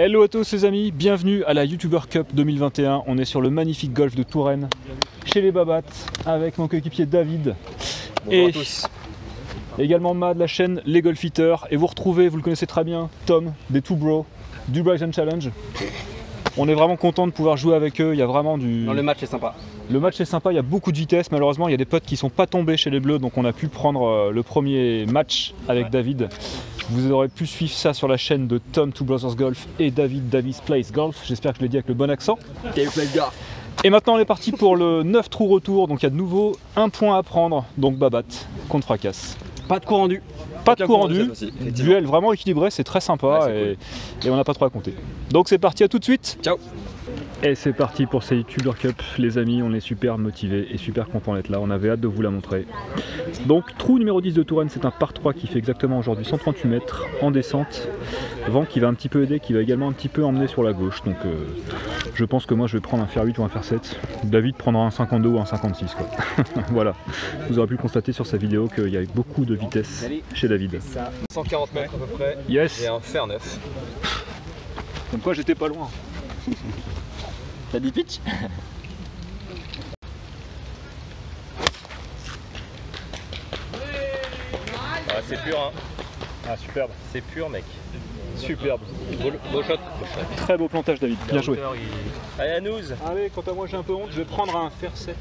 Hello à tous les amis, bienvenue à la YouTuber Cup 2021. On est sur le magnifique golf de Touraine, chez les Babats, avec mon coéquipier David. Bonjour et à tous. Également Ma de la chaîne Les Golfiteurs. Et vous retrouvez, vous le connaissez très bien, Tom des Two Bros du Brighton Challenge. On est vraiment content de pouvoir jouer avec eux, il y a vraiment du... Non, le match est sympa. Le match est sympa, il y a beaucoup de vitesse, malheureusement il y a des potes qui sont pas tombés chez les Bleus, donc on a pu prendre le premier match avec David. Vous aurez pu suivre ça sur la chaîne de Tom Two Brothers Golf et David Davis Plays Golf, j'espère que je l'ai dit avec le bon accent. Et maintenant on est parti pour le 9 trous retour, donc il y a de nouveau un point à prendre, donc Babat contre Fracasse. Pas de coup rendu. Pas de coup rendu, duel vraiment équilibré, c'est très sympa ouais, et on n'a pas trop à compter. Donc c'est parti, à tout de suite. Ciao. Et c'est parti pour ces YouTuber Cup, les amis, on est super motivés et super contents d'être là, on avait hâte de vous la montrer. Donc trou numéro 10 de Touraine, c'est un par 3 qui fait exactement aujourd'hui 138 mètres en descente. Vent qui va un petit peu aider, qui va également un petit peu emmener sur la gauche, donc je pense que moi je vais prendre un fer 8 ou un fer 7. David prendra un 52 ou un 56 quoi. Voilà, vous aurez pu constater sur sa vidéo qu'il y a eu beaucoup de vitesse chez David. 140 mètres à peu près, yes. Et un fer 9. Comme quoi j'étais pas loin. T'as dit pitch? Ah, c'est pur hein. Ah superbe. C'est pur mec. Superbe. Beau shot. Très beau plantage David, bien joué. Allez à nous. Allez, quant à moi j'ai un peu honte, je vais prendre un fer 7.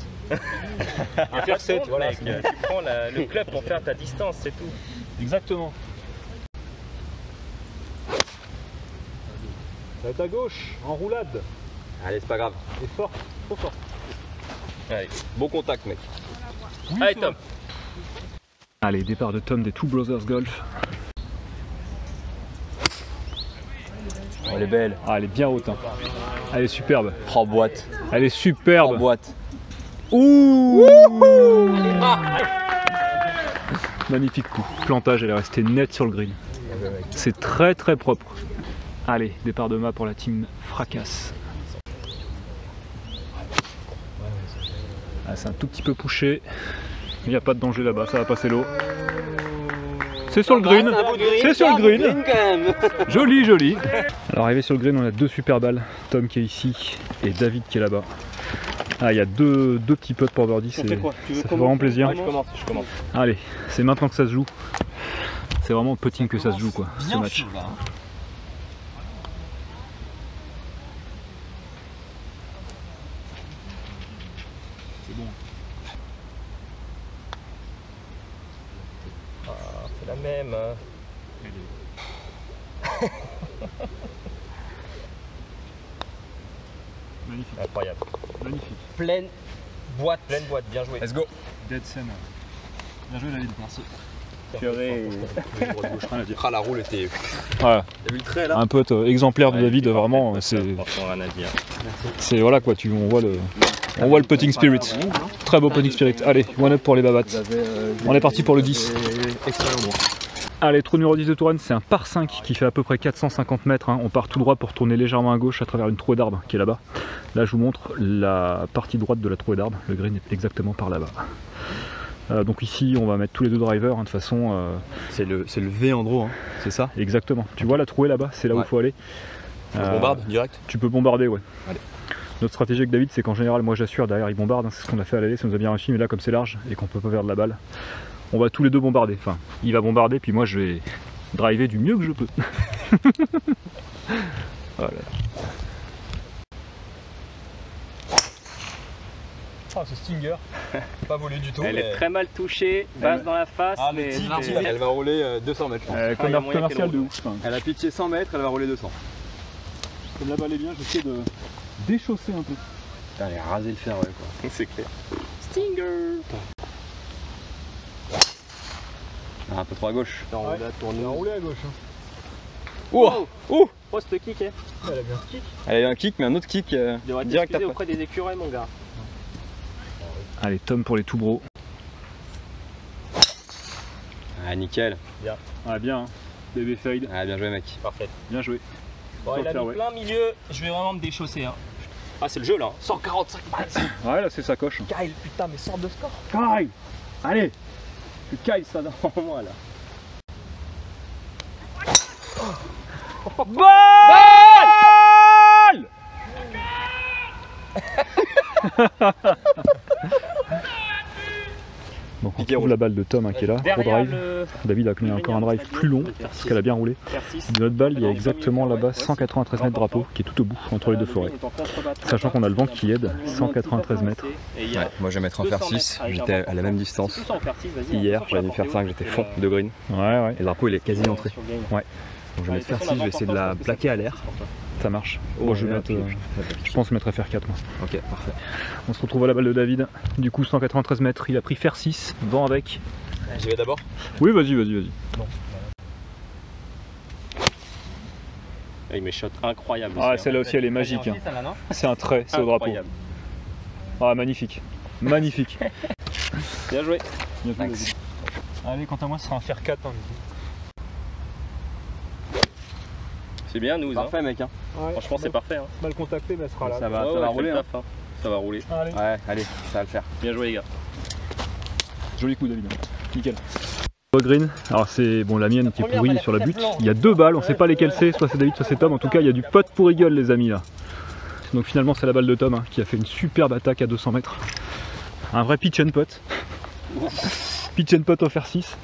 Un fer 7, voilà. Mec, tu prends le club pour faire ta distance, c'est tout. Exactement. Ça va être à gauche, en roulade. Allez, c'est pas grave. Et fort, trop fort. Allez, bon contact mec. Oui, allez Tom. Allez, départ de Tom des Two Brothers Golf. Oh, elle est belle. Ah, elle est bien haute. Hein. Elle est superbe. Oh, boîte. Elle est superbe. Oh, boîte. Ouh. Magnifique coup. Plantage, elle est restée nette sur le green. C'est très très propre. Allez, départ de Ma pour la team Fracasse. Ah, c'est un tout petit peu poussé. Il n'y a pas de danger là-bas, ça va passer l'eau. C'est sur le green. C'est sur le green. Joli, joli. Alors arrivé sur le green, on a deux super balles. Tom qui est ici et David qui est là-bas. Ah, il y a deux petits potes pour birdie, ça fait vraiment plaisir. Ouais, je commence. Allez, c'est maintenant que ça se joue. C'est vraiment au putting que ça se joue quoi, ce match. C'est bon. Ah, c'est la même. Magnifique. Incroyable. Magnifique. Pleine boîte, bien joué. Let's go. Dead scène. Bien joué David. Merci. Ah, la roule était. Voilà. T'as vu le trait là? Un pote exemplaire de David, vraiment, c'est voilà quoi, on voit le putting spirit. Très beau putting spirit. Allez, one up pour les Babats. On est parti pour le 10. Allez, trou numéro 10 de Touraine, c'est un par 5 qui fait à peu près 450 mètres. Hein. On part tout droit pour tourner légèrement à gauche à travers une trouée d'arbre qui est là-bas. Là, je vous montre la partie droite de la trouée d'arbre. Le green est exactement par là-bas. Donc ici, on va mettre tous les deux drivers. Hein, de toute façon, c'est le V en draw, hein. C'est ça? Exactement. Tu vois la trouée là-bas, c'est là où il faut aller. On bombarde direct? Tu peux bombarder, ouais. Allez. Notre stratégie avec David, c'est qu'en général, moi j'assure, derrière il bombarde. Hein, c'est ce qu'on a fait à l'aller, ça nous a bien réussi. Mais là, comme c'est large et qu'on peut pas perdre la balle, on va tous les deux bombarder. Enfin, il va bombarder, puis moi je vais driver du mieux que je peux. Voilà. Oh, ce stinger, pas volé du tout. Elle est très mal touchée, basse dans la face. Ah, mais elle va rouler 200 mètres. Commercial de ouf. Elle a pitché 100 mètres, elle va rouler 200. Comme la balle est bien, j'essaie de déchausser un peu. Elle est rasé le fer, ouais quoi. C'est clair. Stinger. Ah, un peu trop à gauche. Enroulé à gauche. Hein. Oh, oh, Oh, ce kick, hein. Elle a bien un kick. Elle a eu un kick, mais un autre kick direct après. Auprès des écureuils, mon gars. Allez, Tom pour les tout bros. Ah, nickel. Bien. Ah, bien, hein. Bébé fade. Ah, bien joué, mec. Parfait. Bien joué. Bon, il a mis plein milieu. Je vais vraiment me déchausser. Hein. Ah, c'est le jeu là. 145 balles. Ouais, là, c'est sa coche. Kyle, putain, mais sort de score. Kyle. Allez. Tu Kyle ça dans moi là. Balle Donc on trouve la balle de Tom qui est là, pro drive. David a mis encore un drive plus long parce qu'elle a bien roulé. De notre balle, il y a exactement là-bas 193 mètres drapeau qui est tout au bout entre les deux forêts. Sachant qu'on a le vent qui aide, 193 mètres. Ouais, moi je vais mettre un fer 6, j'étais à la même distance. Hier, j'avais dû faire 5, j'étais fond de green. Ouais. Et le drapeau il est quasi entré. Ouais. Donc je vais mettre fer 6, je vais essayer de la plaquer à l'air. Ça marche. Bon, je pense mettre FR4 moi. Ok, parfait. On se retrouve à la balle de David. Du coup 193 mètres, il a pris fer 6, vent avec. J'y vais d'abord? Oui, vas-y. Il met shot incroyable. Ah, celle-là aussi elle est magique. Hein. C'est un trait, c'est au drapeau. Ah, magnifique. Magnifique. Bien joué. Allez, quant à moi, ce sera un fer 4. Hein. C'est bien, nous. Parfait, mec. Hein. Ouais, franchement, c'est parfait. Hein. Mal contacté, mais elle sera là. Ça va rouler. Hein. Ça va rouler. Allez. Ouais, allez, ça va le faire. Bien joué, les gars. Joli coup, David. Nickel. Green, alors c'est bon, la mienne qui est pourrie sur la butte. Il y a deux balles, on sait pas lesquelles c'est, soit c'est David, soit c'est Tom. En tout cas, il y a du pot pour eagle, les amis là. Donc finalement, c'est la balle de Tom hein, qui a fait une superbe attaque à 200 mètres. Un vrai pitch and pot. Pitch and pot au fer 6.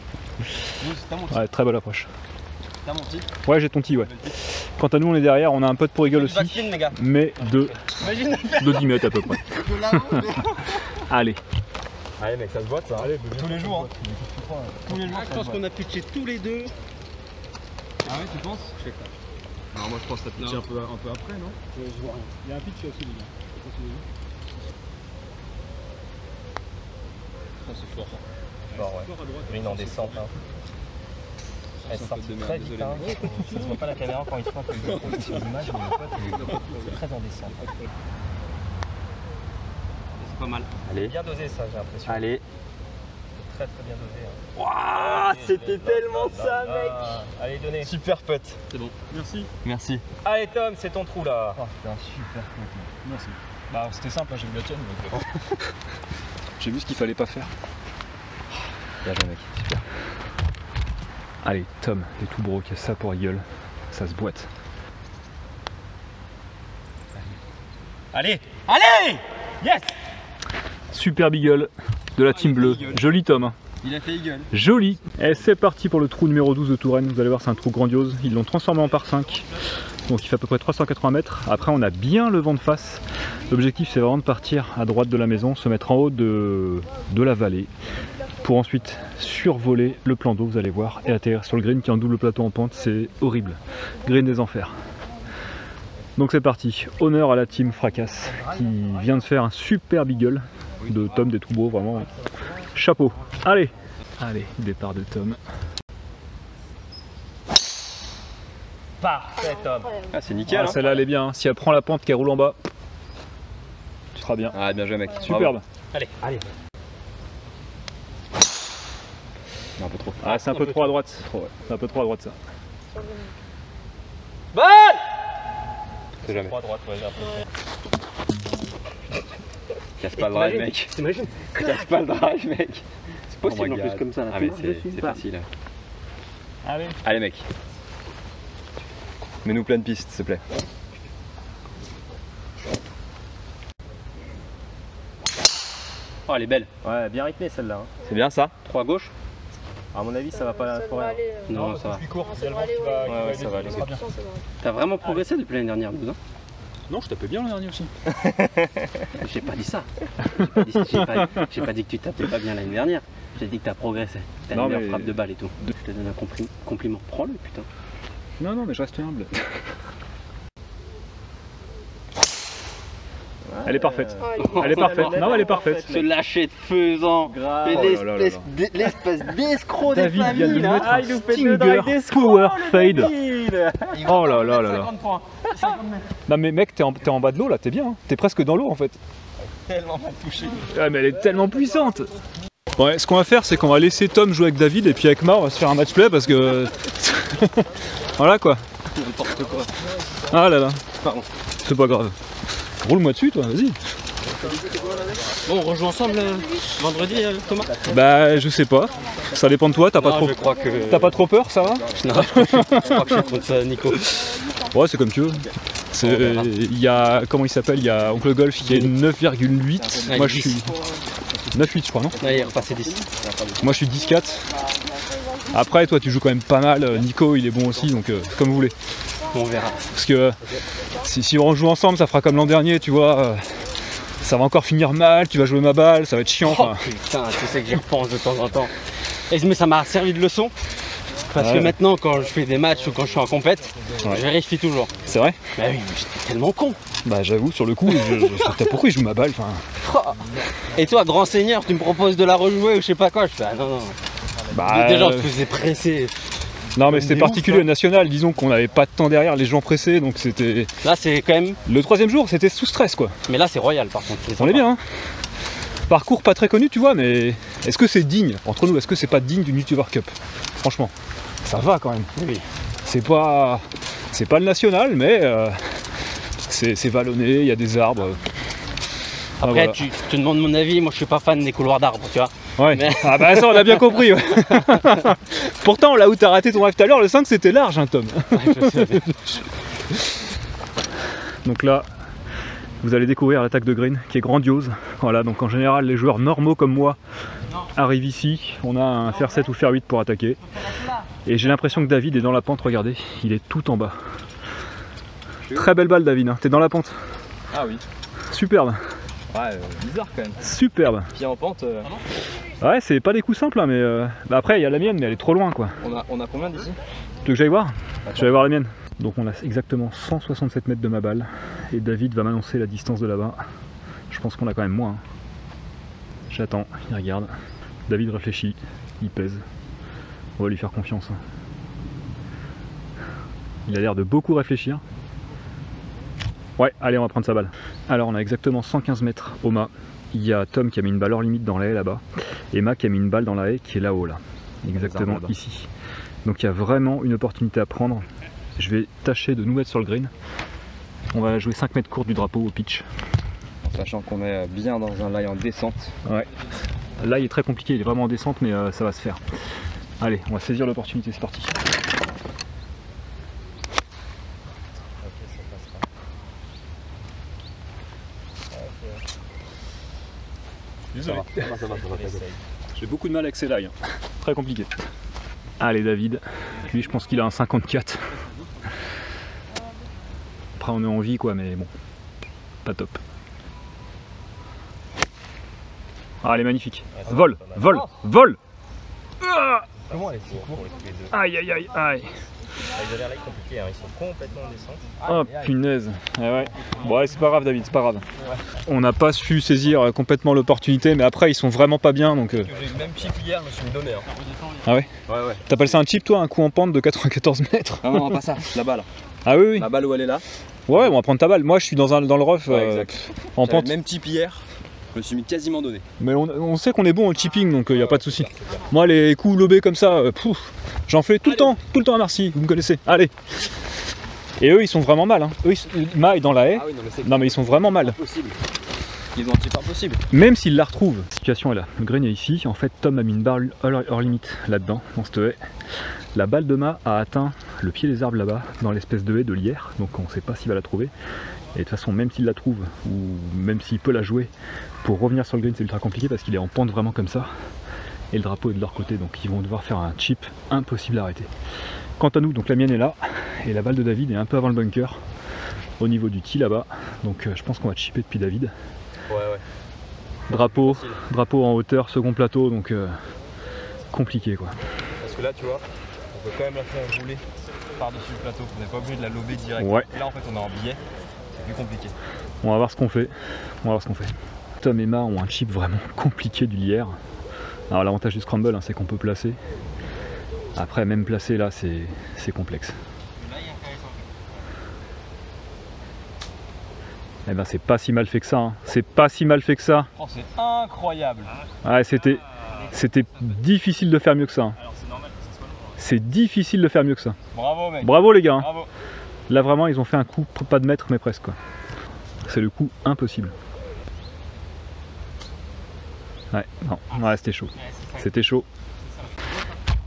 Ouais, très belle approche. Ouais, j'ai ton tee, ouais. Quant à nous, on est derrière, on a un pot pour eagle aussi, mais de 10 mètres à peu près. Allez. Allez, mec, ça se boite ça. Allez, tous les jours. Hein. Tous les jours. Je pense qu'on a pitché tous les deux. Ah ouais, tu penses? Je sais pas. Alors moi je pense que ça pitché un peu après, non? Je vois rien. Il y a un pitch aussi, les gars. C'est fort. Fort, ouais. Une en descente. Hein. Elle sort très vite. Hein. Ça se voit pas la caméra encore une fois, comme sur l'image, mais le pote est très en descente. C'est pas mal. Allez. Bien dosé ça, j'ai l'impression. Allez. Très bien dosé. Hein. Waouh, c'était tellement ça, mec. Allez, donnez. Super putt. C'est bon. Merci. Merci. Allez Tom, c'est ton trou là. Oh, c'était un super putt. Merci. Bah c'était simple, j'ai vu la tienne. Donc... J'ai vu ce qu'il fallait pas faire. Bien joué, mec. Super. Allez, Tom, les tout bro, qui a ça pour eagle. Ça se boite. Allez. Allez. Yes. Super eagle de la team bleue. Joli Tom. Hein. Il a fait eagle. Joli. Et c'est parti pour le trou numéro 12 de Touraine. Vous allez voir, c'est un trou grandiose. Ils l'ont transformé en par 5. Donc il fait à peu près 380 mètres. Après, on a bien le vent de face. L'objectif, c'est vraiment de partir à droite de la maison, se mettre en haut de la vallée, pour ensuite survoler le plan d'eau, vous allez voir, et atterrir sur le green qui est en double plateau en pente. C'est horrible. Green des enfers. Donc c'est parti. Honneur à la team Fracasse qui vient de faire un super eagle de Tom des Troubreaux, vraiment. Chapeau. Allez. Allez, départ de Tom. Parfait Tom. Ah, c'est nickel. Ah, Hein. celle-là elle est bien. Si elle prend la pente qu'elle roule en bas, tu seras bien. Ah, bien joué, mec. Superbe. Allez. Non, un peu trop. Ah, c'est un peu trop à droite. C'est un peu trop à droite ça. Balle. C'est jamais. Trop à droite, ouais, j'ai l'impression. Casse pas le drive, mec. T'imagines? Casse pas le drive, mec. C'est possible en plus comme ça. Ah, mais c'est facile. Allez. Allez, mec. Mets-nous plein de pistes, s'il te plaît. Oh, elle est belle. Ouais, bien rythmée celle-là. Hein. C'est bien ça? 3 à gauche. À mon avis, ça va pas la forêt. Non, ça va. Court, Ouais, ça va aller. T'as vraiment progressé depuis l'année dernière, nous, hein? Non, je tapais bien l'an dernier aussi. J'ai pas dit ça. J'ai pas dit que tu tapais pas bien l'année dernière. J'ai dit que t'as progressé. T'as une meilleure frappe de balle et tout. Je te donne un compliment. Prends-le, putain. Non, mais je reste humble. Elle est parfaite. Elle est parfaite. Non, elle est parfaite. Se lâcher de faisant. L'espèce d'escroc des David vient de familles. mettre un Stinger Power Fade. Oh là là là là. Non mais mec, t'es en bas de l'eau là, t'es bien. Hein. T'es presque dans l'eau en fait. Tellement mal touché. Ouais, mais elle est tellement puissante. Ouais, ce qu'on va faire, c'est qu'on va laisser Tom jouer avec David et puis avec Mar, on va se faire un match play parce que. Voilà quoi. N'importe quoi. Ah là là. Pardon. C'est pas grave. Roule-moi dessus, toi, vas-y. Bon, on rejoue ensemble vendredi, Thomas? Bah, je sais pas. Ça dépend de toi, t'as pas trop peur, ça va? Non, je crois que je suis contre Nico. Ouais, c'est comme tu veux. Il y a, comment il s'appelle, il y a Oncle Golf qui est 9,8. Moi je suis 9,8 je crois, non? Ouais, il est repassé 10. Moi je suis 10,4. Après toi tu joues quand même pas mal, Nico il est bon aussi, donc comme vous voulez. On verra. Parce que si on joue ensemble ça fera comme l'an dernier, tu vois. Ça va encore finir mal, tu vas jouer ma balle, ça va être chiant. Oh putain, tu sais que j'y repense de temps en temps. Mais ça m'a servi de leçon. Parce que maintenant, quand je fais des matchs ou quand je suis en compète, je vérifie toujours. C'est vrai? Bah oui, mais j'étais tellement con. Bah j'avoue, sur le coup, pourquoi il joue ma balle? Et toi, grand seigneur, tu me proposes de la rejouer ou je sais pas quoi? Je fais ah non, non. Bah, déjà, je faisais presser. Non mais c'était particulier au national, disons qu'on n'avait pas de temps derrière, les gens pressés, donc c'était... Là c'est quand même... Le troisième jour, c'était sous stress quoi. Mais là c'est royal par contre. On est bien hein. Parcours pas très connu tu vois, mais est-ce que c'est digne, entre nous, est-ce que c'est pas digne d'une YouTuber Cup? Franchement, ça va quand même. Oui. C'est pas le national, mais c'est vallonné, il y a des arbres. Après voilà. Tu te demandes mon avis, moi je suis pas fan des couloirs d'arbres, tu vois. Ouais, mais... ah bah ça on a bien compris. Ouais. Pourtant là où t'as raté ton drive tout à l'heure, le 5 c'était large hein Tom. Ouais, je sais. Donc là, vous allez découvrir l'attaque de green qui est grandiose. Voilà, donc en général les joueurs normaux comme moi arrivent ici, on a un fer 7 ou fer 8 pour attaquer. Et j'ai l'impression que David est dans la pente, regardez, il est tout en bas. Très belle balle David, hein. T'es dans la pente. Ah oui. Superbe. Ouais, bizarre quand même. Superbe. Pied en pente. Ouais, c'est pas des coups simples, hein, mais bah après il y a la mienne, mais elle est trop loin quoi. On a combien d'ici? Tu veux que j'aille voir? Je vais aller voir la mienne. Donc on a exactement 167 mètres de ma balle et David va m'annoncer la distance de là-bas. Je pense qu'on a quand même moins. Hein. J'attends, il regarde. David réfléchit, il pèse. On va lui faire confiance. Hein. Il a l'air de beaucoup réfléchir. Ouais, allez, on va prendre sa balle. Alors on a exactement 115 mètres au mât. Il y a Tom qui a mis une balle hors limite dans la haie là-bas. Et Ma qui a mis une balle dans la haie qui est là-haut là. Exactement ici. Donc il y a vraiment une opportunité à prendre. Je vais tâcher de nous mettre sur le green. On va jouer 5 mètres court du drapeau au pitch. En sachant qu'on est bien dans un lie en descente. Ouais. Là il est très compliqué, il est vraiment en descente mais ça va se faire. Allez, on va saisir l'opportunité, c'est parti. Désolé. Ça va. J'ai beaucoup de mal avec ces lies. Hein. Très compliqué. Allez David, lui je pense qu'il a un 54. Après on est en vie quoi, mais bon, pas top. Ah elle est magnifique. Vol. Aïe aïe aïe aïe. Ils ont l'air compliqués, hein. Ils sont complètement en descente. Oh punaise. Ouais. Bon ouais, c'est pas grave David, c'est pas grave. On n'a pas su saisir complètement l'opportunité, mais après ils sont vraiment pas bien donc. J'ai eu le même chip hier, je me suis donné. Hein. Ah ouais? Ouais. T'appelles ça un chip toi, un coup en pente de 94 mètres? Non, pas ça, la balle. Ah oui. La balle où elle est là. Ouais, on va prendre ta balle. Moi je suis dans le rough en pente. Le même chip hier, je me suis mis quasiment donné. Mais on sait qu'on est bon au chipping donc il n'y a pas de souci. Moi les coups lobés comme ça, j'en fais tout le temps à Marcy, vous me connaissez. Allez. Et eux ils sont vraiment mal. Hein. Eux Ma est dans la haie. Ah oui, non mais ils sont vraiment mal. Impossible. Ils ont un chip impossible. Même s'ils la retrouvent. La situation est là. Le green est ici. En fait Tom a mis une balle hors limite là-dedans, dans cette haie. La balle de Ma a atteint le pied des arbres là-bas, dans l'espèce de haie de lierre. Donc on ne sait pas s'il va la trouver. Et de toute façon, même s'il la trouve, ou même s'il peut la jouer, pour revenir sur le green c'est ultra compliqué parce qu'il est en pente vraiment comme ça. Et le drapeau est de leur côté, donc ils vont devoir faire un chip impossible à arrêter. Quant à nous, donc la mienne est là, et la balle de David est un peu avant le bunker, au niveau du tee là-bas. Donc je pense qu'on va chipper depuis David. Ouais. Drapeau en hauteur, second plateau, donc compliqué quoi. Parce que là tu vois, on peut quand même la faire rouler par-dessus le plateau, on n'est pas obligé de la lober direct. Ouais. Là en fait on est en billet, c'est plus compliqué. On va voir ce qu'on fait. Tom et Ma ont un chip vraiment compliqué du lierre. Alors l'avantage du scramble hein, c'est qu'on peut placer. Après même placer là c'est complexe. Eh ben c'est pas si mal fait que ça. Hein. C'est pas si mal fait que ça. Oh, c'est incroyable. Ouais c'était difficile de faire mieux que ça. Hein. C'est difficile de faire mieux que ça. Bravo mec. Bravo les gars. Hein. Bravo. Là vraiment ils ont fait un coup pas de mètre mais presque quoi. C'est le coup impossible. Ouais, non, ouais, c'était chaud. C'était chaud.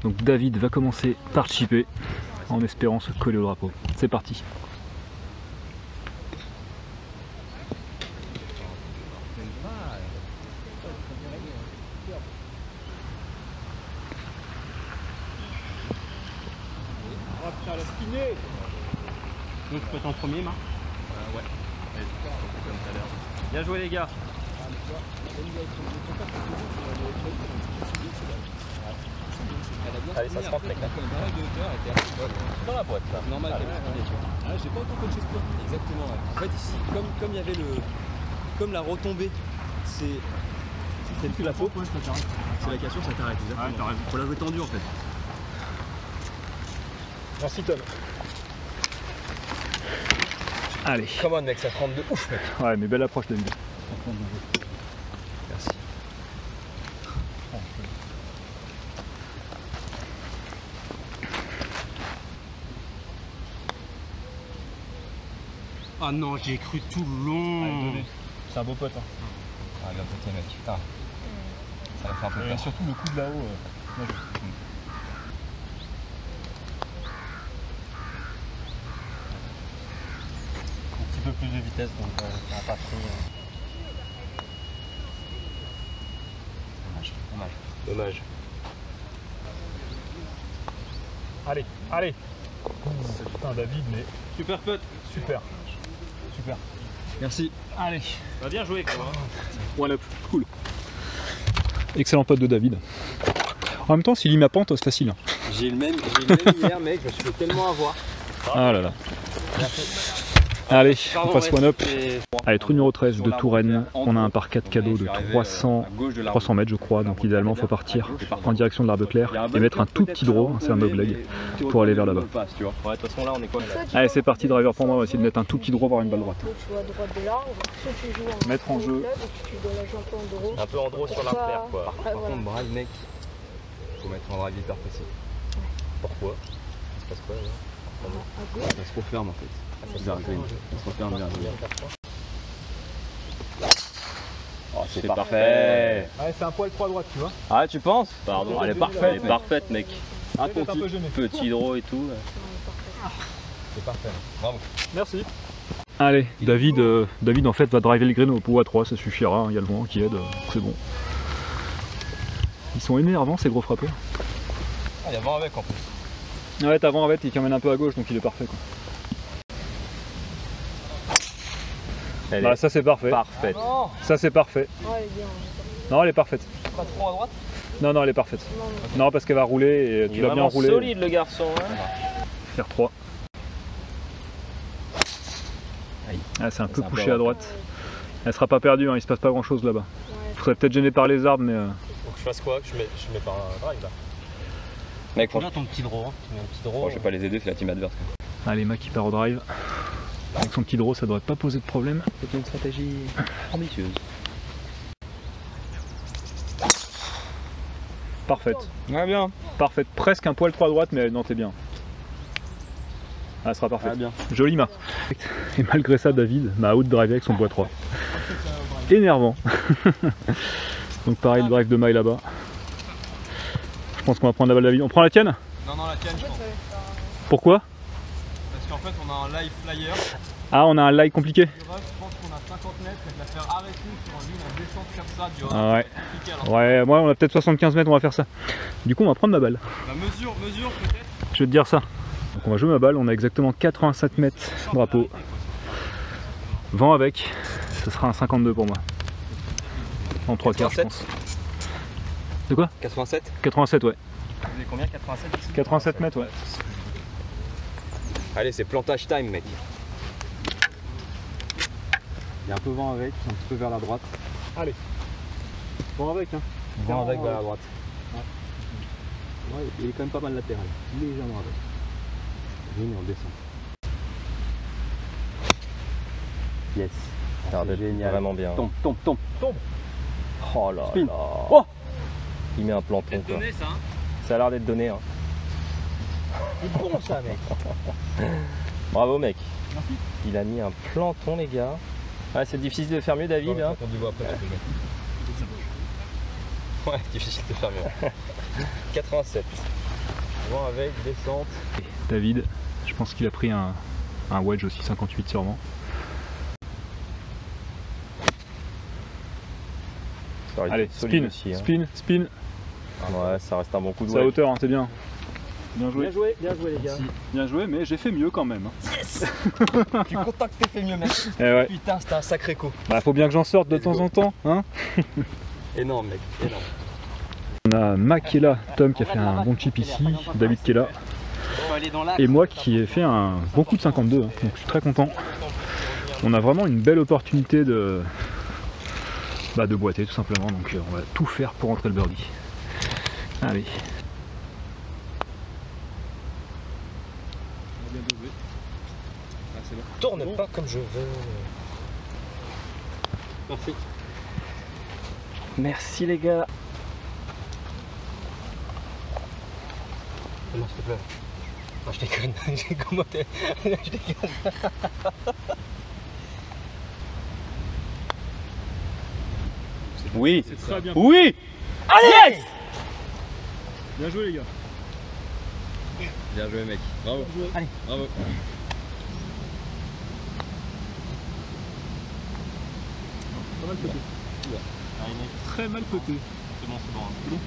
Donc David va commencer par chipper en espérant se coller au drapeau. C'est parti. Donc je peux être en premier, Marc? Ouais. Allez, comme tout à l'heure. Bien joué les gars. Allez, ça se rentre mec là. Dans la boîte là. Normal, j'ai pas autant coaché que toi. Exactement, ouais. En fait, ici, comme il y avait comme la retombée, c'est plus la faute. C'est la cassure, ça t'arrête. Ouais, t'as raison. Faut la jouer tendue en fait. Merci Tom. Allez. Come on mec, ça te rentre de ouf mec. Ouais, mais belle approche David. Merci. Ah non, j'y ai cru tout le long. C'est un beau pote. Hein. Ah bien côté mec, putain. Ça va faire un peu peur. Surtout le coup de là-haut. Un petit peu plus de vitesse donc ça n'a pas pris. Dommage. Allez, allez. Putain David, mais Super pote. super. Merci. Allez. Bah, bien joué quoi. One up, cool. Excellent pote de David. En même temps, s'il lit ma pente, c'est facile. Hein. J'ai eu le même hier, mec, je me suis fait tellement avoir. Ah là là. Allez, on passe one up. Allez, trou numéro 13 de Touraine. On a un par 4 cadeau de 300 mètres, je crois. Donc idéalement, il faut partir en direction de l'Arbre Clair et mettre un tout petit draw, c'est un dogleg, pour aller vers là-bas. Ouais, de toute façon là on est quoi? Allez, c'est parti, driver pour moi. On va essayer de mettre un tout petit draw vers une balle droite. Tu vas à droite de l'arbre, soit tu joues en Mettre en jeu. club, et tu dois la jouer un peu en draw. Un peu en draw sur l'arbre clair quoi. Après, Par voilà. contre drive mec, faut mettre un drive hyper précis. Pourquoi? Il se passe quoi là? À gauche. Ça se referme en fait. Ça se referme bien. Oh, c'est parfait. Ouais, c'est un poil 3 droite, tu vois. Ah tu penses? Pardon, elle est parfaite. Elle est parfaite mec. Ah, peut-être un peu gêné. Petit draw et tout. C'est parfait. Bravo. Merci. Allez, David en fait va driver le green au pot à 3, ça suffira, il y a le vent qui aide, c'est bon. Ils sont énervants ces gros frappeurs. Ah, il y a vent avec en plus. Ouais, t'as vent avec, il t'emmène un peu à gauche donc il est parfait quoi. Elle Bah est ça c'est parfait. parfaite. Ça c'est parfait. Ouais, elle est bien. Non, elle est parfaite. Pas trop à droite? Non, elle est parfaite. Non, Non, parce qu'elle va rouler et tu vas bien rouler. Solide le garçon. Hein. Faire 3. Ah, c'est un peu couché à droite. Elle sera pas perdue, hein, il se passe pas grand chose là-bas. Vous serez peut-être gêné par les arbres, mais. Faut que je fasse quoi? Je mets par un drive là. Mec, franchement, ton petit draw. Tu mets un petit draw. je vais pas les aider, c'est la team adverse. Allez, Mac qui part au drive. Avec son petit draw, ça devrait pas poser de problème. C'est une stratégie ambitieuse. Parfaite. Ouais, bien. Parfaite. Presque un poil 3 droite, mais non, t'es bien. Ah, elle sera parfaite. Ah, bien. Joli ma. Et malgré ça, David m'a out-drivé avec son bois 3. Énervant. Donc pareil, le drive de maille là-bas. Je pense qu'on va prendre la balle de David. On prend la tienne? Non, la tienne, je pense. Pourquoi? Parce qu'en fait, on a un live flyer. Ah, on a un lie compliqué. Je pense qu'on a 50 mètres, et de la faire arrêter sur une descente comme ça. Du Ah ouais. compliqué, alors. Ouais, moi on a peut-être 75 mètres, on va faire ça. Du coup, on va prendre ma balle. La mesure peut-être. Je vais te dire ça. Donc on va jouer ma balle, on a exactement 87 mètres drapeau. Vent avec, ce sera un 52 pour moi. En 3 quarts je pense. De quoi? 87? 87 ouais. Vous avez combien? 87 ici? 87 mètres ouais. Allez, c'est plantage time, mec. Il y a un peu vent avec, un petit peu vers la droite. Allez. Vent avec hein. Vent avec vers la droite. Ouais, il est quand même pas mal latéral. Légèrement avec. Ligne en descente. Yes. C'est génial. Vraiment bien. Tombe. Oh là Spin. là. Oh, Il met un planton quoi. Donné ça. Hein. Ça a l'air d'être donné. Hein. C'est bon ça, mec. Bravo mec. Il a mis un planton les gars. Ouais, c'est difficile de faire mieux David. Hein. Ouais, difficile de faire mieux. 87. Vent avec, descente. David, je pense qu'il a pris un wedge aussi 58 sûrement. Ça aurait Allez, été solide spin, aussi, hein. spin. Ouais, ça reste un bon coup de C'est à wedge. hauteur, hein, c'est bien. Bien joué. Bien joué les gars. Bien joué, mais j'ai fait mieux quand même. Yes. Je suis content que t'aies fait mieux, mec. Eh ouais. Putain, c'était un sacré coup. Bah faut bien que j'en sorte de temps en temps, hein. Énorme, mec, énorme. On a Mac qui est là, Tom qui a fait un bon chip ici, David qui est là, et moi qui ai fait un bon coup de 52, hein. Donc je suis très content. On a vraiment une belle opportunité de boiter tout simplement, donc on va tout faire pour rentrer le birdie. Allez. Tourne pas comme je veux. Merci. Merci les gars. Non, s'il te plaît. Non, je déconne. J'ai commenté. Je déconne. Oui. C'est très bien. Oui. Allez. Bien joué les gars. Bien joué mec. Bravo. Allez. Bravo. Pas mal coté. Très mal coté. C'est bon, c'est bon. C'est bon.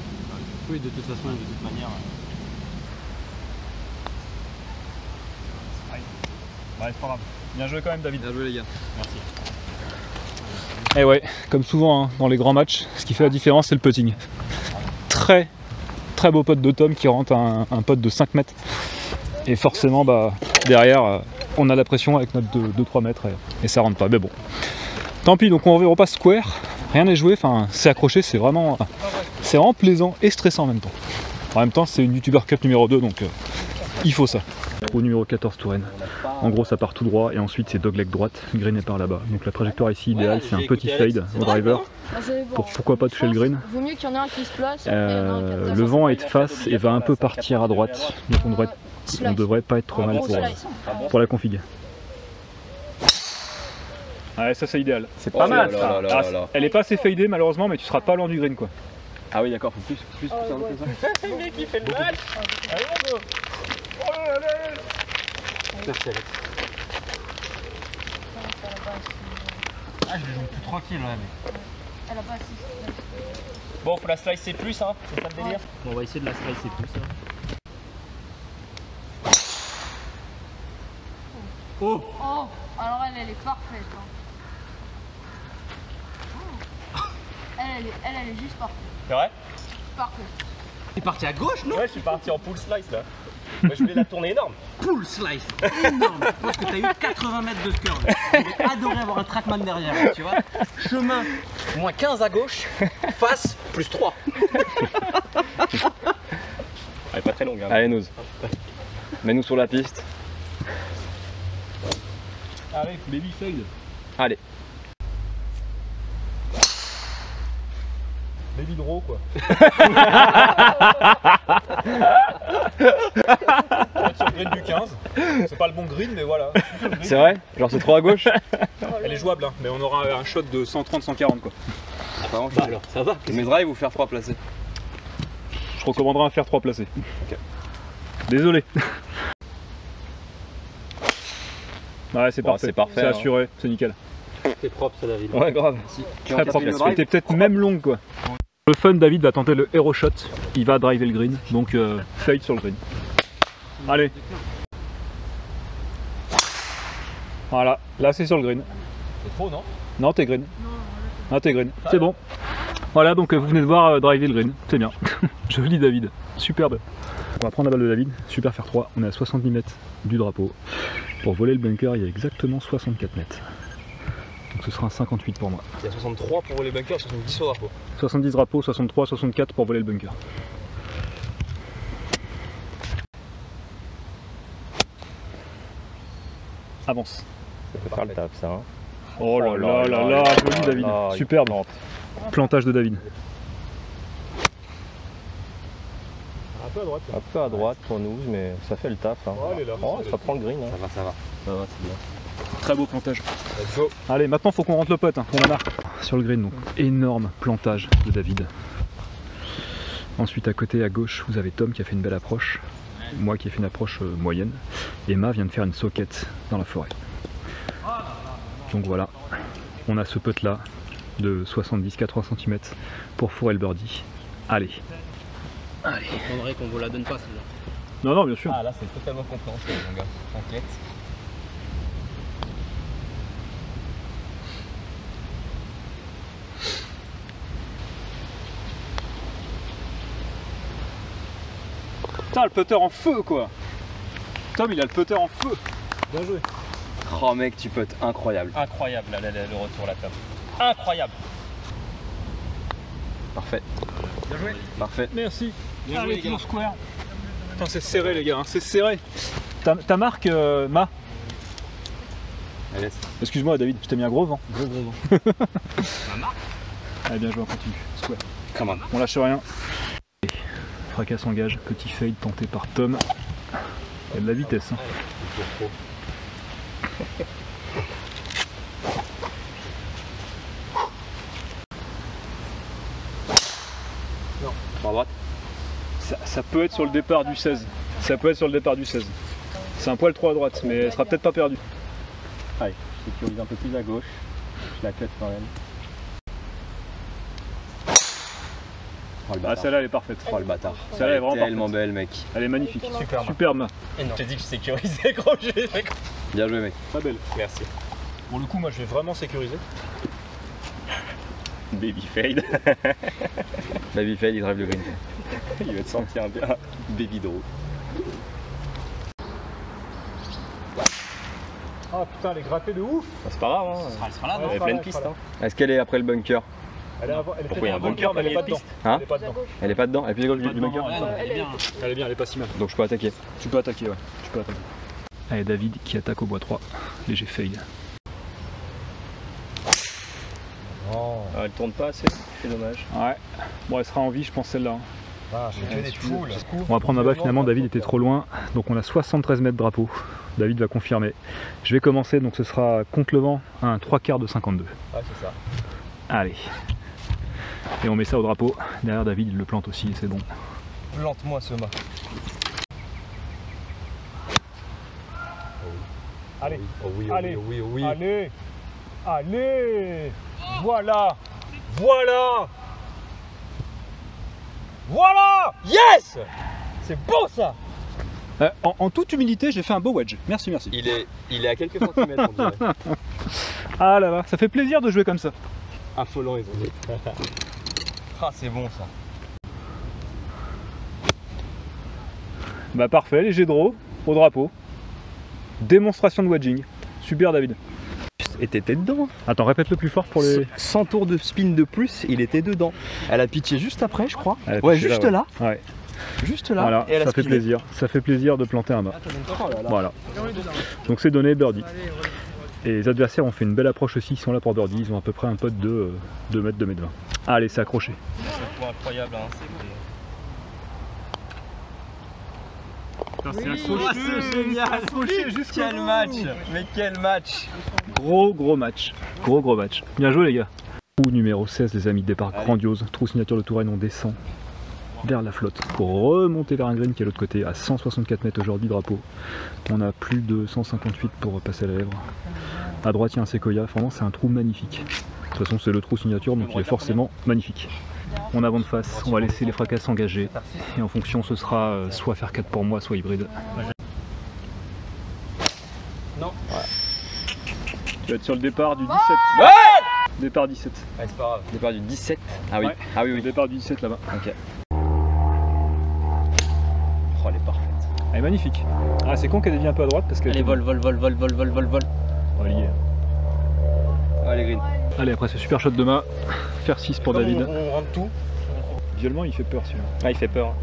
Oui, de toute façon, de toute manière. Ouais, c'est pas grave. Bien joué quand même David. Bien joué les gars. Merci. Et ouais, comme souvent hein, dans les grands matchs, ce qui fait la différence c'est le putting. Très beau putt de Tom qui rentre un putt de 5 mètres. Et forcément derrière on a la pression avec notre 2-3 mètres et ça rentre pas. Mais bon. Tant pis, donc on repasse square, rien n'est joué, enfin c'est accroché, c'est vraiment plaisant et stressant en même temps. En même temps c'est une YouTuber Cup numéro 2 donc il faut ça. Trou numéro 14 Touraine. En gros ça part tout droit et ensuite c'est dogleg droite, green est par là-bas. Donc la trajectoire ici idéale c'est un petit fade au driver pour pourquoi pas toucher le green. Vaut mieux qu'il y en ait un qui se place. Le vent est de face et va un peu partir à droite. Donc on devrait pas être trop mal pour la config. Ouais, ça c'est idéal. C'est pas mal ça. Elle est pas assez fadée malheureusement mais tu seras pas loin du green quoi. Ah oui d'accord, faut plus ça. Le mec il fait le match. Allez, go. Merci Alex. Ah, je le joue plus tranquille là, mais. Elle a pas assis. Bon, faut la slicer plus, hein, c'est ça le délire. Bon, on va essayer de la slicer plus. Hein. Oh, alors elle est parfaite. Hein. Elle est juste parfaite. C'est vrai? Parfaite. T'es parti à gauche, non? Ouais, je suis parti en pull slice là. Moi, je voulais la tourner énorme. Pull slice, énorme. Je pense que t'as eu 80 mètres de curl. J'aurais adoré avoir un trackman derrière, tu vois. Chemin, Moins 15 à gauche, face, plus 3. Elle est pas très longue. Hein. Allez Noz. Mets-nous sur la piste. Allez, baby fade. Allez. Baby draw quoi. Sur green du 15. C'est pas le bon green mais voilà. C'est vrai? Genre c'est trop à gauche? Elle est jouable hein, mais on aura un shot de 130-140 quoi. Alors, ça va. Mes drives vous faire 3 placés. Je recommanderais un fer 3 placé. Okay. Désolé. Ouais c'est parfait, c'est hein. assuré, c'est nickel. C'est propre ça David. Ouais grave. Très propre, elle était peut-être même longue quoi. Le fun, David va tenter le hero shot, il va driver le green, donc fade sur le green. Allez. Voilà, là c'est sur le green. C'est trop, non? Non, t'es green. Non, t'es green, c'est bon. Voilà, donc vous venez de voir driver le green, c'est bien. Joli David, superbe. On va prendre la balle de David, super faire 3, on est à 70 mètres du drapeau. Pour voler le bunker, il y a exactement 64 mètres. Donc ce sera un 58 pour moi. Il y a 63 pour voler bunker, 70 au drapeau. 70 drapeaux, 63, 64 pour voler le bunker. Avance. Ça peut faire le taf ça. Hein. Oh là là là là, joli David, superbe. Plantage de David. Un peu à droite. Un peu à droite pour nous, mais ça fait le taf. Hein. Oh, ça prend le green. Hein. Ça va. Ça va, c'est bien. Très beau plantage. Allez, maintenant faut qu'on rentre le putt, hein. On en a marre. Sur le green, donc énorme plantage de David. Ensuite à côté à gauche vous avez Tom qui a fait une belle approche. Moi qui ai fait une approche moyenne. Emma vient de faire une socket dans la forêt. Donc voilà, on a ce putt là de 70-80 cm pour fourrer le birdie. Allez. on dirait qu'on vous la donne pas celle-là. Non, non, bien sûr. Ah là c'est totalement compréhensible mon gars, t'inquiète. Putain, le putter en feu quoi. Tom, il a le putter en feu. Bien joué. Oh mec, tu puttes incroyable. Incroyable là, le retour là Tom. Incroyable. Parfait. Bien joué. Parfait. Merci. Bien joué les gars. Square. Putain, c'est serré les gars, hein. C'est serré. Ta marque, Ma. Allez. Excuse-moi David, je t'ai mis un gros vent. Gros vent. Ma marque. Allez, bien joué, on continue. Square. Come on. On lâche rien. Fracasse engage, petit fade tenté par Tom. Il y a de la vitesse. Hein. Non, par droite. Ça peut être sur le départ du 16. Ça peut être sur le départ du 16. C'est un poil trop à droite, mais elle sera peut-être pas perdue. Allez, je sécurise un peu plus à gauche. Je la cut quand même. Oh, le Ah, bâtard. celle-là elle est parfaite. Oh le bâtard. Celle-là elle est vraiment tellement parfaite. belle mec. Elle est magnifique. Superbe. Superbe. Et non, j'ai dit que je sécurisais gros jeu. Bien joué mec. Très belle. Merci. Pour le coup, moi je vais vraiment sécuriser. Baby fade. Baby fade, il drive le green. Il va te sentir un baby draw. Ah putain, elle est grattée de ouf. C'est pas grave, hein. Elle sera là, Il y avait plein de pistes. Hein. Est-ce qu'elle est après le bunker? Elle est Pourquoi il y a un bunker mais elle est pas milieu dedans. de Hein? Elle est pas dedans. Elle est pas dedans? Elle est plus à gauche du bunker? Elle est bien. Elle est bien, elle est pas si mal. Donc je peux attaquer. Tu peux attaquer, ouais. Tu peux attaquer. Allez, David qui attaque au bois 3. Léger fade. Ah, elle tourne pas assez, c'est dommage. Ouais. Bon, elle sera en vie, je pense, celle-là. Hein. Ah, je fais que des foules. On va prendre ma balle, finalement, David était trop loin. Donc on a 73 mètres drapeau. David va confirmer. Je vais commencer, donc ce sera contre le vent, un 3/4 de 52. Ah, c'est ça. Allez. Et on met ça au drapeau. Derrière David, il le plante aussi, et c'est bon. Plante-moi ce mât. Allez. Oh oui, oh Allez. oui, oh oui, oh oui. Allez. Allez. Voilà. Voilà. Voilà. Yes! C'est beau ça! En toute humilité, j'ai fait un beau wedge. Merci, merci. Il est à quelques centimètres on dirait. Ah là là, ça fait plaisir de jouer comme ça. Affolant ils ont dit. Ah, c'est bon ça. Bah parfait, léger draw au drapeau. Démonstration de wedging. Super David. Et t'étais dedans. Attends, répète-le plus fort pour les... 100 tours de spin de plus, il était dedans. Elle a pitché juste après, je crois. Elle a Ouais, pitché juste là, là. Ouais. Juste là. Voilà, et elle a ça fait spiné. plaisir. Ça fait plaisir de planter un mât. Oh là là. Voilà. Donc c'est donné, birdie. Et les adversaires ont fait une belle approche aussi, ils sont là pour birdie, ils ont à peu près un putt de 2 mètres, 2 mètres 20. Allez, c'est accroché. C'est incroyable, hein. C'est un c'est génial! Quel match! Mais quel match! Gros match. Gros match. Bien joué les gars. Trou numéro 16 les amis, départ grandiose. Trou signature de Touraine, on descend vers la flotte pour remonter vers un green qui est à l'autre côté à 164 mètres aujourd'hui drapeau. On a plus de 158 pour passer à la lèvre. À droite il y a un séquoia, vraiment c'est un trou magnifique. De toute façon c'est le trou signature donc il est forcément magnifique. On avance de face, on va laisser les fracas s'engager et en fonction ce sera soit faire 4 pour moi soit hybride. Non. Tu vas être sur le départ du 17. Départ 17. Ouais, c'est pas grave. Départ du 17. Ah oui. Ouais. Ah oui, Le oui. départ du 17 là-bas. Ok. Oh, elle est parfaite. Elle est magnifique. Ah c'est con qu'elle dévie un peu à droite parce qu'elle Allez, vol. Oh, elle y est. Allez, green. Allez après ce super shot de mât. Faire 6 pour David. On rentre tout. Violemment il fait peur celui-là. Ah, il fait peur.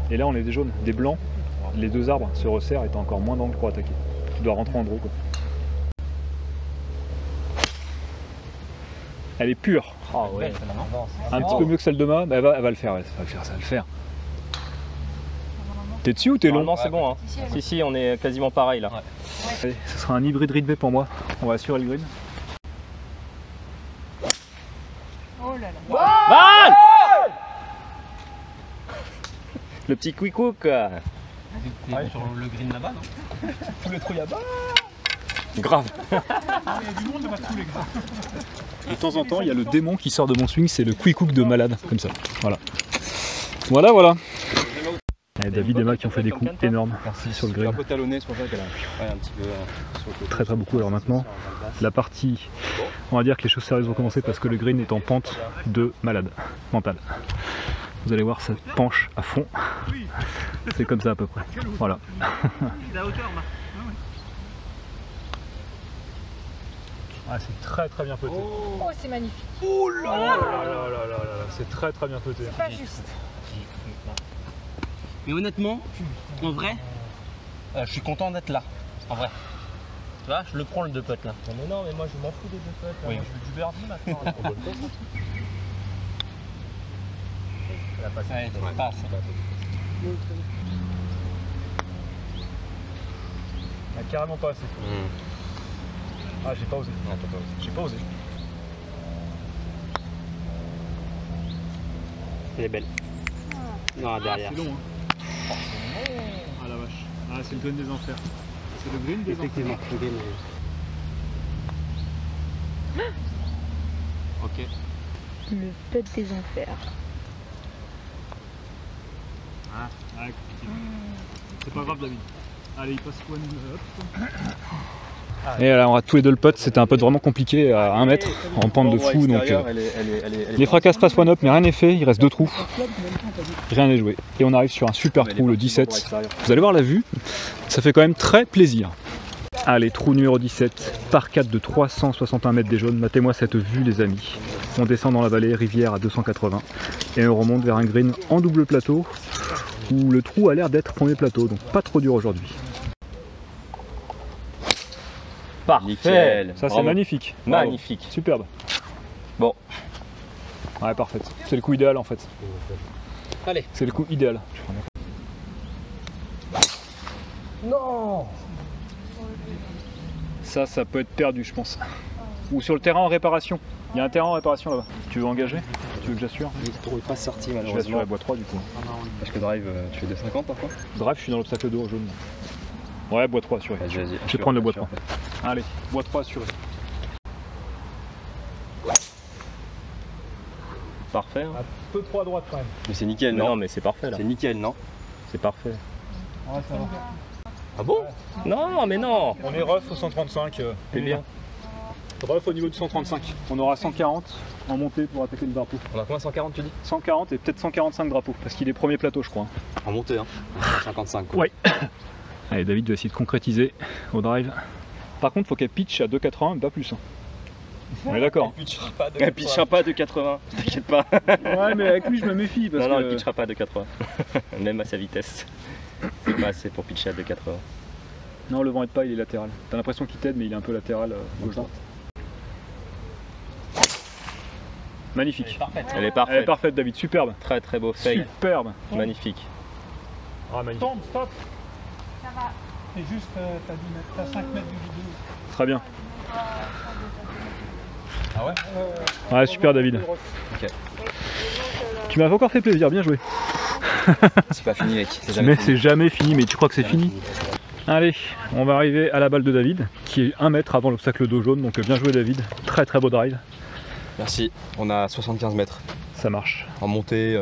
Et là on est des jaunes, des blancs. Les deux arbres se resserrent et t'as encore moins d'angle pour attaquer. Tu dois rentrer en draw quoi. Elle est pure. Ah ouais. Un petit peu mieux que celle de mât, bah, elle va le faire, ouais. Ça va le faire. T'es dessus ou t'es long? Non, c'est bon. Hein. Si, on est quasiment pareil là. Allez, ce sera un hybride ridbé pour moi. On va assurer le green. Oh là là. Le petit quick-hook. T'es sur le green là-bas, non? Tous les trous là-bas. Grave. De temps en temps, il y a le démon qui sort de mon swing, c'est le quick hook de malade, comme ça. Voilà. Voilà. Et David et Emma qui ont fait des coups énormes sur le green. Un peu talonné, c'est pour ça qu'elle a un petit peu sur le côté. Très beaucoup. Alors maintenant, la partie, on va dire que les choses sérieuses vont commencer parce que le green est en pente de malade mentale. Vous allez voir, ça penche à fond. C'est comme ça à peu près. Voilà. Ah, c'est très bien pété. Oh, c'est magnifique. Oh là là là là là là, c'est très bien pété. C'est pas juste. Mais honnêtement, en vrai, je suis content d'être là. En vrai. Tu vois, je le prends le 2 putts là. Non mais non, mais moi je m'en fous des 2 putts. Oui. Moi, je veux du birdie maintenant. Elle a passé. Ouais, c'est pas assez. Ah, carrément pas assez. Ah, j'ai pas osé. J'ai pas osé. Elle est belle. Non, derrière. C'est long, hein. Oh, c'est long. Ah la vache. Ah, c'est le green des enfers. C'est le green des Effectivement, enfers. le green. Ok. Le putt des enfers. Ah, compliqué. C'est pas grave, David. Allez, il passe one up. Et alors, on a tous les deux le putt, c'était un putt vraiment compliqué à 1 mètre, en pente de fou, donc les fracasses passent one up, mais rien n'est fait, il reste 2 trous, rien n'est joué. Et on arrive sur un super trou, le 17, vous allez voir la vue, ça fait quand même très plaisir. Allez, trou numéro 17, par 4 de 361 mètres des jaunes, matez-moi cette vue les amis. On descend dans la vallée, rivière à 280, et on remonte vers un green en double plateau, où le trou a l'air d'être premier plateau, donc pas trop dur aujourd'hui. Parfait. Ça c'est magnifique. Magnifique. Superbe. Bon. Ouais, parfait. C'est le coup idéal en fait. Allez. C'est le coup idéal. Non. Ça peut être perdu je pense. Ou sur le terrain en réparation. Il y a un terrain en réparation là-bas. Tu veux engager? Tu veux que j'assure? Le tour n'est pas sorti Je vais assurer malheureusement. la boîte 3 du coup. Parce que drive, tu fais 2,50 parfois. Drive, je suis dans l'obstacle 2 au jaune. Ouais, boîte 3 assuré. Vas-y, vas-y. Je vais prendre le boîte 3. Allez, boîte 3 assuré. Parfait. Hein. Un peu trop à droite quand même. Mais c'est nickel, Non, non? mais c'est parfait là. C'est nickel, non? C'est parfait. Ouais, ça va. Ah bon? Non, mais non. On est rough au 135. C'est bien. Rough au niveau du 135. On aura 140 en montée pour attaquer le drapeau. On a combien? 140 tu dis? 140 et peut-être 145 drapeaux, parce qu'il est premier plateau je crois. En montée, hein. 55 quoi. Ouais. Allez, David va essayer de concrétiser au drive. Par contre, faut qu'elle pitch à 2,80, mais pas plus. Hein. On est d'accord. Elle pitchera pas de 80, t'inquiète pas. Ouais, mais avec lui, je me méfie. Parce Non, que... elle pitchera pas de 80. Même à sa vitesse. C'est pas assez pour pitcher à 2,80. Non, le vent aide pas, il est latéral. T'as l'impression qu'il t'aide, mais il est un peu latéral gauche-droite. Magnifique. Elle est Elle parfaite. est parfaite, David. Superbe. Très beau fade. Superbe. Magnifique. Ah, magnifique. Tombe, stop. Ça va. C'est juste, t'as 5 mètres de vidéo. Très bien. Ah ouais? Ouais, super, David. Ok. Tu m'as encore fait plaisir, bien joué. C'est pas fini, mec. Mais c'est jamais fini, mais tu crois que c'est fini? Allez, on va arriver à la balle de David, qui est 1 mètre avant l'obstacle d'eau jaune, donc bien joué David. Très beau drive. Merci. On a 75 mètres. Ça marche. En montée,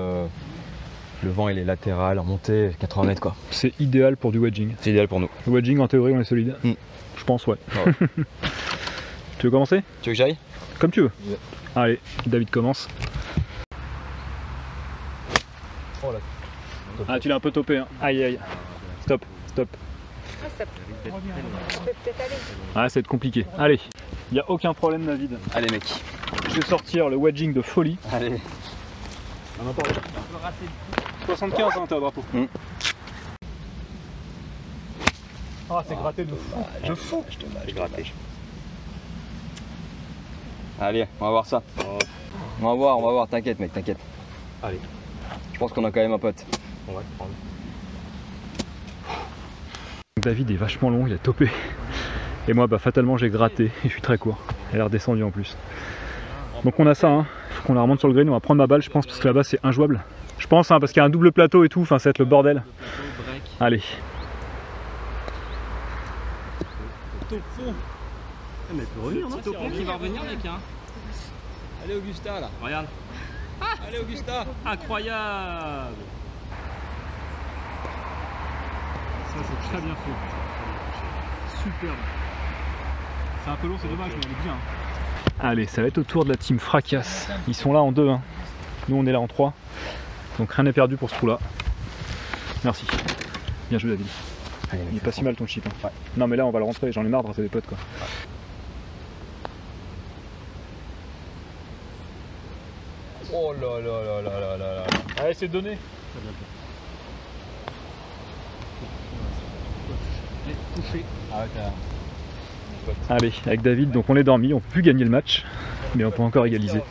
le vent il est latéral. En montée, 80 mètres quoi. C'est idéal pour du wedging. C'est idéal pour nous. Le wedging, en théorie, on est solide. Je pense, ouais. Ouais. Tu veux commencer? Tu veux que j'aille? Comme tu veux. Ouais. Allez, David commence. Oh là. Ah, tu l'as un peu topé, hein. Aïe aïe. Stop. Ah, ça peut peut-être aller. Ah, ça va être compliqué. Allez, il n'y a aucun problème, David. Allez mec. Je vais sortir le wedging de folie. Allez. 75, hein, t'as un drapeau. Ah, c'est gratté de fou. De fou. Je gratté. Allez, on va voir ça. On va voir, t'inquiète mec, t'inquiète. Allez. Je pense qu'on a quand même un pote. On va te prendre. David est vachement long, il a topé. Et moi, bah, fatalement, j'ai gratté et je suis très court. Elle est redescendue en plus. Donc on a ça, hein. Faut qu'on la remonte sur le green. On va prendre ma balle, je pense, parce que là-bas c'est injouable. Je pense, hein, parce qu'il y a un double plateau et tout. Enfin, ça va être le bordel. Allez. Mais elle peut revenir, non? Il va revenir, mec, hein. Allez Augusta là. Regarde. Allez Augusta. Incroyable. c'est très bien fait. Superbe. C'est un peu long, c'est dommage, mais on est bien. Allez, ça va être au tour de la team Fracasse. Ils sont là en 2, hein. Nous on est là en 3. Donc rien n'est perdu pour ce trou là. Merci. Bien joué David. Il est pas si mal ton chip. Hein. Ouais. Non mais là on va le rentrer, j'en ai marre de rater des potes quoi. Oh là là là là là là là. Allez, c'est donné. Touché. Ah ouais, allez, avec David, donc on est dormi, on peut plus gagner le match, mais on peut encore égaliser.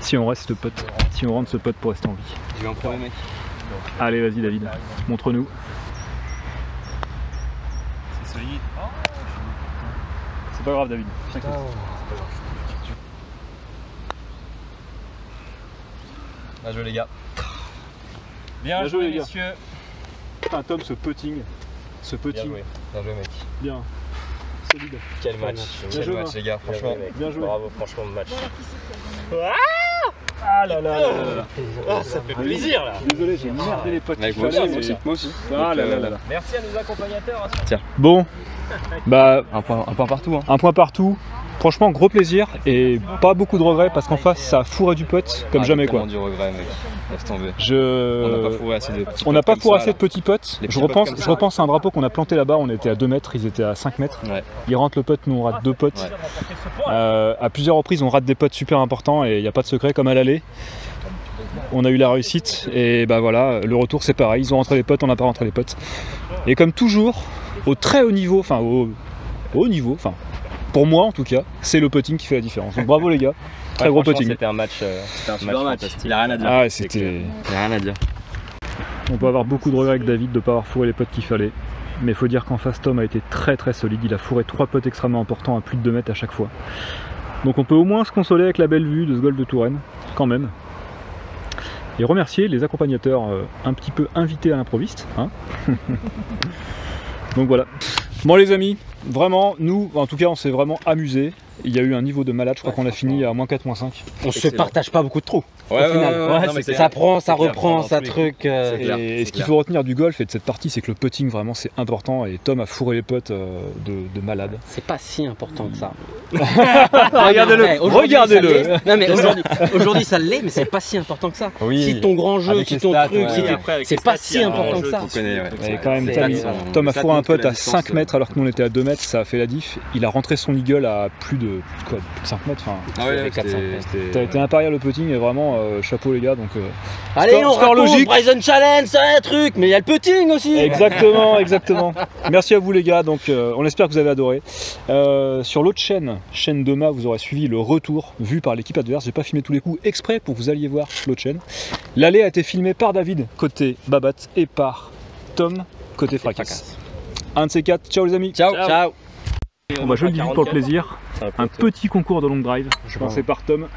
Si on reste pote, si on rentre ce pote pour rester en vie. Je vais en premier mec. Allez, vas-y David, montre-nous. C'est solide. C'est pas grave David. Bien joué les gars. Bien joué les gars. Messieurs. Putain Tom, ce putting. Ce putting. Bien joué mec. Bien. Solide. Quel match. Quel joué, match hein. les gars, franchement. Bien joué. Bravo, franchement, le match. Ah là là là là. Ah, ça fait plaisir là. Désolé, j'ai merdé les potes. Mec, moi aussi. Ah là là là là. Merci à nos accompagnateurs. Bon, bah Un point partout. Hein. un point partout. Franchement, gros plaisir et pas beaucoup de regrets parce qu'en face ça a fourré du pote comme jamais quoi. Du regret mec. Laisse tomber. On n'a pas fourré assez de petits On n'a potes pas comme fourré ça, assez de petits potes. Les Je petits potes comme ça. repense à un drapeau qu'on a planté là-bas, on était à 2 mètres, ils étaient à 5 mètres. Ouais. Ils rentrent le pote, nous on rate 2 potes. Ouais. À plusieurs reprises on rate des potes super importants et il n'y a pas de secret comme à l'aller. On a eu la réussite et bah voilà, le retour c'est pareil, ils ont rentré les potes, on n'a pas rentré les potes. Et comme toujours, au très haut niveau, enfin au haut niveau, enfin pour moi en tout cas, c'est le putting qui fait la différence. Donc bravo les gars, très gros putting. C'était un match, fantastique. Il a rien à dire. Ah ouais, c'était... Il n'y a rien à dire. On peut avoir beaucoup de regrets avec David de ne pas avoir fourré les potes qu'il fallait. Mais il faut dire qu'en face Tom a été très très solide, il a fourré 3 potes extrêmement importants à plus de 2 mètres à chaque fois. Donc on peut au moins se consoler avec la belle vue de ce golf de Touraine, quand même. Et remercier les accompagnateurs un petit peu invités à l'improviste. Hein. Donc voilà. Bon les amis, vraiment, nous, en tout cas on s'est vraiment amusés. Il y a eu un niveau de malade, je crois qu'on a fini à -4, -5. On se partage pas beaucoup de trous. Ouais, au final. Ça prend, ça reprend, ça truc. Et ce qu'il faut retenir du golf et de cette partie, c'est que le putting vraiment c'est important et Tom a fourré les potes de malade. C'est pas si important que ça. Regardez-le, regardez-le. Non mais aujourd'hui ça l'est, mais c'est pas si important que ça. Oui. Si ton grand jeu, si ton truc, c'est pas si important que ça. Et quand même, Tom a fourré un pote à 5 mètres alors que nous on était à 2 mètres, ça a fait la diff. Il a rentré son eagle à plus de 5 mètres. Enfin, t'as été impérial le putting et vraiment chapeau les gars. Donc, allez, on score logique. Bryson Challenge, c'est un truc, mais il y a le putting aussi. Exactement, exactement. Merci à vous les gars. Donc on espère que vous avez adoré. Sur l'autre chaîne de Ma, vous aurez suivi le retour vu par l'équipe adverse. J'ai pas filmé tous les coups exprès pour que vous alliez voir l'autre chaîne. L'allée a été filmée par David côté Babat et par Tom côté Fracasse. Un de ces 4. Ciao les amis. Ciao. Ciao. On va jouer le divide pour le plaisir. Un petit concours de long drive. Je pensais par Tom.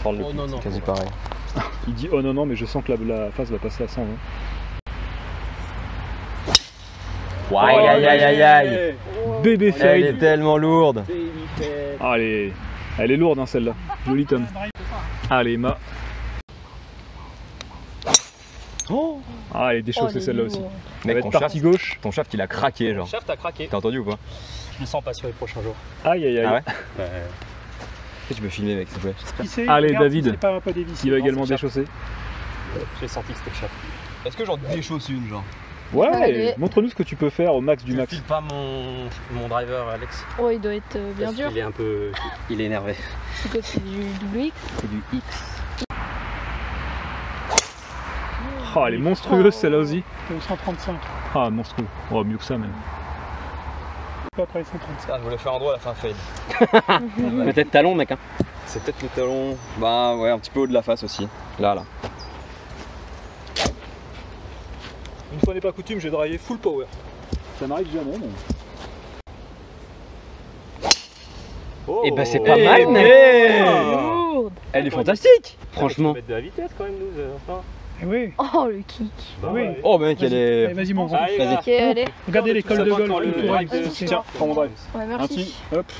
Oh non, non. Quasi pareil. Il dit oh non non mais je sens que la face va passer à 100. Aïe aïe aïe aïe aïe. Bébé Elle fade. est tellement lourde. Ah, elle est lourde hein, celle-là. Joli Tom. Allez Ma. Ah elle est déchaussée celle-là aussi. Elle va Mec, être partie gauche. Ton shaft il a craqué genre. Shaft a craqué. T'as entendu ou pas? Je le sens pas sur les prochains jours. Aïe aïe aïe. Ah ouais? Tu peux filmer mec s'il te plaît. Allez David, qui va également déchausser. J'ai senti que c'était le shaft. Est-ce que j'en déchausse une genre? Ouais, Allez. montre-nous ce que tu peux faire au max du max. File pas mon driver Alex. Oh, il doit être bien dur. Il est un peu... Il est énervé. C'est quoi, c'est du double X? C'est du X. Oh, elle est monstrueuse celle-là aussi. 135. Ah monstrueux. Oh mieux que ça même. Après 135. Ah, je voulais faire un droit à la fin fade. Peut-être talon mec hein. C'est peut-être le talon. Bah ouais, un petit peu haut de la face aussi. Là. Une fois n'est pas coutume, j'ai drivé full power. Ça m'arrive jamais mais... Oh, Et bah c'est pas mal mec. Lourde. Elle est fantastique. Franchement. mettre de la vitesse quand même nous enfin. Eh oui. Oh, le kick. Oui. Oh mec, elle Allez, est... vas-y mon grand. Allez, Vas-y. Ok, allez. Regardez l'école de golf. quand le autour. drive de- Tiens, prends mon drive. Ouais, Un merci. petit, hop.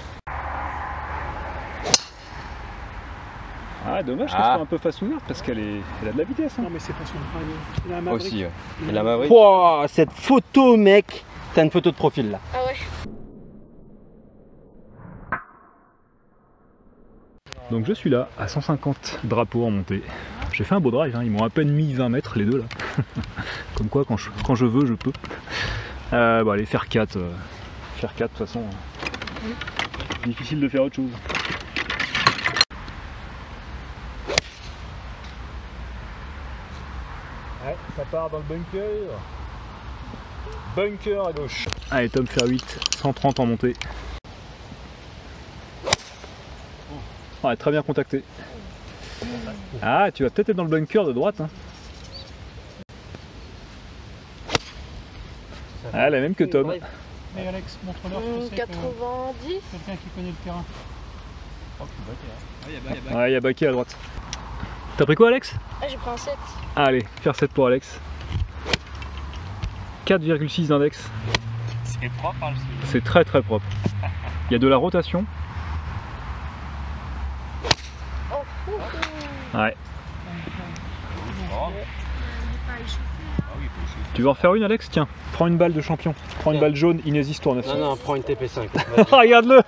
Ah dommage qu'elle Ah. soit un peu face ouverte parce qu'elle a de la vitesse. Hein. Non mais c'est pas son drive. Il a un Maverick. Aussi, ouais. Et la Maverick. Pouah, cette photo mec. T'as une photo de profil là. Ah ouais. Donc je suis là, à 150 drapeaux en montée. J'ai fait un beau drive, hein. Ils m'ont à peine mis 20 mètres les deux là. Comme quoi quand je veux, je peux. Bon allez, faire 4. Faire 4 de toute façon. Difficile de faire autre chose. Ouais, ça part dans le bunker. Bunker à gauche. Allez, Tom faire 8, 130 en montée. Ouais, très bien contacté. Ah, tu vas peut-être être dans le bunker de droite. Hein. Ah, la même que Tom. Mais Alex, montre-leur ce que c'est 90. quelqu'un qui connaît le terrain. Ouais, il y a Baké à droite. T'as pris quoi, Alex? Ah, j'ai pris un 7. Allez, faire 7 pour Alex. 4,6 d'index. C'est propre, hein, le sujet. C'est très très propre. Il y a de la rotation. Ouais. Tu veux en refaire une, Alex? Tiens, prends une balle de champion. Prends une balle jaune, Inésis tourne. Non, prends une TP5. Regarde-le.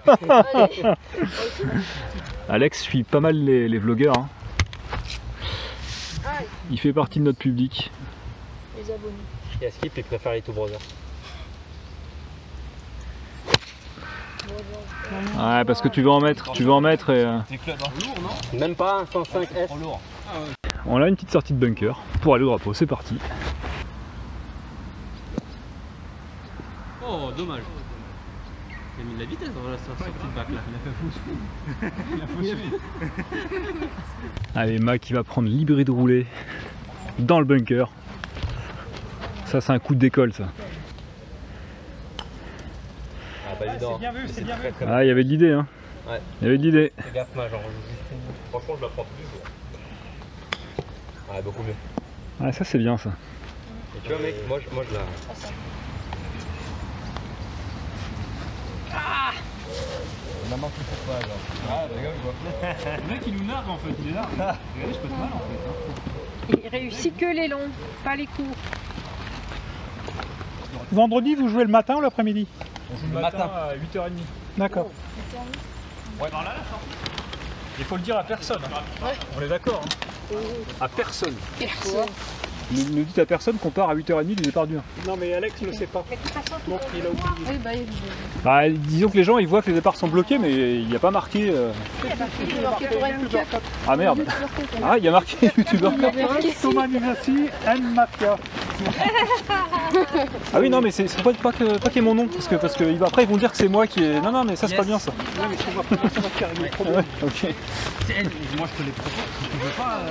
Alex suit pas mal les vlogueurs. Hein. Il fait partie de notre public. Les abonnés. Et Skip, il préfère les Two Brothers. Ouais, parce que tu veux en mettre et... Même pas un 105S. On a une petite sortie de bunker pour aller au drapeau, c'est parti. Oh, dommage. Il a mis de la vitesse dans la sortie de bac là. Il a faussé. Allez, Mac qui va prendre l'hybride roulé dans le bunker. Ça, c'est un coup d'école, ça. Ah, bah évidemment. C'est bien vu, c'est bien vu. Ah, il y avait de l'idée, hein. Ouais. Il y avait de l'idée. Fais gaffe, moi, genre, franchement, je la prends tous les jours. Ouais, beaucoup mieux. Ah, ça, c'est bien, ça. Et tu vois, mec, moi je la. Maman qui fait pas, genre. Ah, regarde, quoi. Le mec, il nous nargue en fait, il est là. Regardez, je peux te mal en fait. Il réussit que les longs, pas les courts. Vendredi, vous jouez le matin ou l'après-midi? Le matin à 8h30. D'accord. Ouais, par là, la sortie. Il faut le dire à personne. Hein. Ouais. On est d'accord. Hein. À personne. Personne. Ne dites à personne qu'on part à 8h30 du départ du 1. Non, mais Alex ne le sait pas. Donc il a oublié. Oui, bah, Bah, disons que les gens ils voient que les départs sont bloqués, mais il n'y a pas marqué. il y a marqué pour une cup. Ah merde. Ah, il y a marqué YouTuber Cup. Thomas Nunassi, Anne Mafia. Ah oui, non, mais c'est pas qu'il y ait mon nom, parce que après ils vont dire que c'est moi qui ai. Non, mais ça c'est pas bien ça. Ouais, mais ça va faire régler le problème. Ouais, ok. C'est elle. Moi je te les propose. Tu veux pas.